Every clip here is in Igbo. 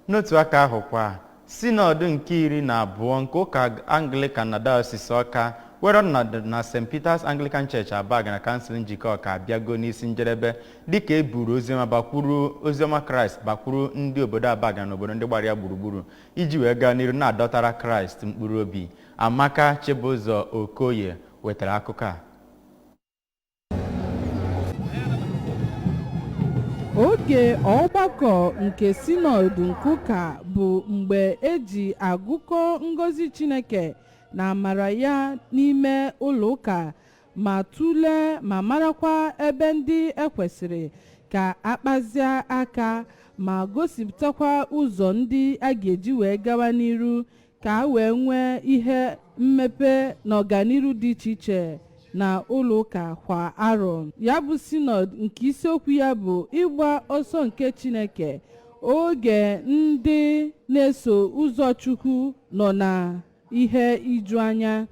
N'otu aka ahụ kwa, sinọdụ nke 12 nke ụka Anglican na Diocese Ọka were ọnọdụ na St. Peter's Anglican Church Abaga na Kansụl Njikọ Ọka abịago n'isi njedebe dịka e buru oziọma bakwuru oziọma Kraịst bakwuru ndị obodo Abaga na obodo ndị gbara ya gburugburu iji wee gaa n'iru na-adọtara Kraịst mkpụrụ obi. Amaka Chibụzọ Okoye wetara akụkọ a. Oge ọgbakọ nke sinọdụ nke ụka bụ mgbe eji agụkọ ngọzi Chineke na amara ya n'ime ụlọ ụka ma tụlee ma marakwa ebe ndị ekwesịrị ka akpazie aka ma gosipụtakwa ụzọ ndị a ga-eji wee gawa n'iru ka a wee nwee ihe mmepe na ọganiru dị iche iche na ụlọ ụka kwa arọ. Ya bụ sinod nke isiokwu ya bụ ịgba ọsọ nke Chineke, oge ndị na-eso ụzọ Chukwu nọ na ihe iju anya.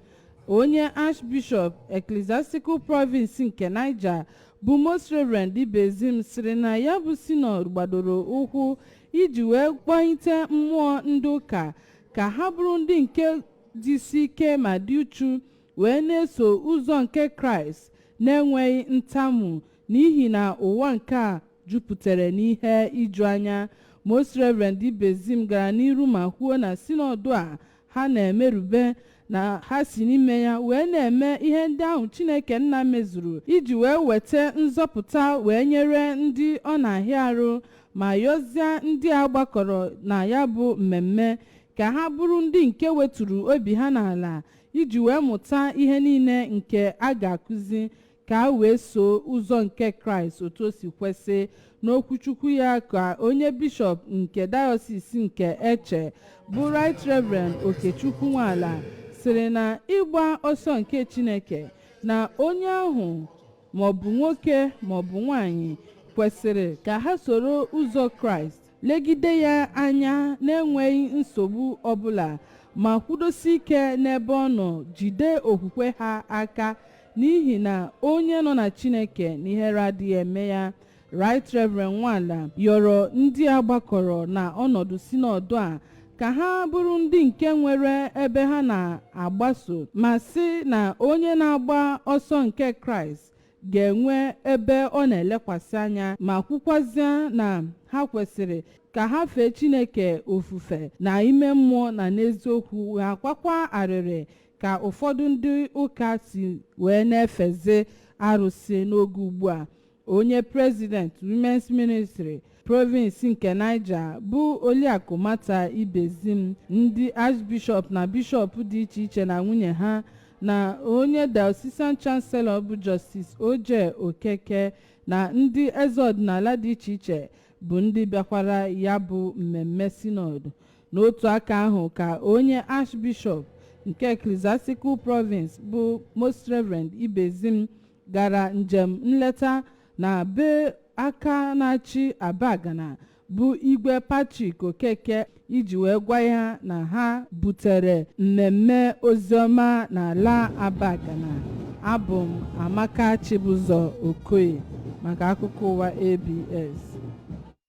Onye Archbishop Ecclesiastical Province nke Niger bụ Most Reverend Ibezim sịrị na ya bụ sinod gbadoro ụkwụ iji wee gbanyite mmụọ ndị ụka ka ha bụrụ ndị nke dịsi ike ma dị uchu wee na-eso ụzọ nke Kraịst na-enweghị ntamu n'ihi na ụwa nke a jupụtara n'ihe iju anya. Most Reverend Ibezim gara n'iru ma kwuo na sinọdụ a ha na-emerube na ha si n'ime ya wee na-eme ihe ndị ahụ Chineke nna mezuru iji wee weta nzọpụta wee nyere ndị ọ na-ahịa arụ ma yọzie ndị a gbakọrọ na ya bụ mmemme ka ha bụrụ ndị nke weturu obi ha n'ala iji wee mụta ihe niile nke a ga-akụzi ka a wee so ụzọ nke Kraịst otu o si kwesị. N'okwuchukwu ya ka onye bishọp nke Diocese nke Eche bụ Right Reverend Okechukwu Nwala sịrị na ịgba ọsọ nke Chineke na onye ahụ maọbụ nwoke maọbụ nwanyị kwesịrị ka ha soro ụzọ Kraịst, legide ya anya na-enweghị nsogbu ọbụla ma kwudosi ike n'ebe ọ nọ, jide okwukwe ha aka n'ihi na onye nọ na Chineke na ihere adịghị eme ya. Right Reverend Nwala yọrọ ndị a gbakọrọ na ọnọdụ sinọdụ a ka ha bụrụ ndị nke nwere ebe ha na-agbaso ma sị na onye na-agba ọsọ nke Kraịst ga-enwe ebe ọ na-elekwasị anya ma kwukwazie na ha kwesịrị ka ha fee Chineke ofufe na ime mmụọ na n'eziokwu, ha kwakwa arịrị ka ụfọdụ ndị ụka si wee na-efeze arụsị n'oge ugbu a. Onye President Women's Ministry Province nke Niger bụ Oliakụ Mata Ibezim, ndị Archbishop na Bishop dị iche iche na nwunye ha na onye Diocesan Chancellor bụ Justice Oje Okeke na ndị eze ọdịnala dị iche iche bụ ndị bịakwara ya bụ mmemme sinod. N'otu aka ahụ ka onye Archbishop nke Ecclesiastical Province bụ Most Reverend Ibezim gara njem nleta na be aka na-achị Abagana bụ Igwe Patrick Okeke iji wee gwa ya na ha butere mmemme oziọma n'ala Abagana. Abụ m Amaka Chibụzọ Okoye maka akụkọ ụwa ABS.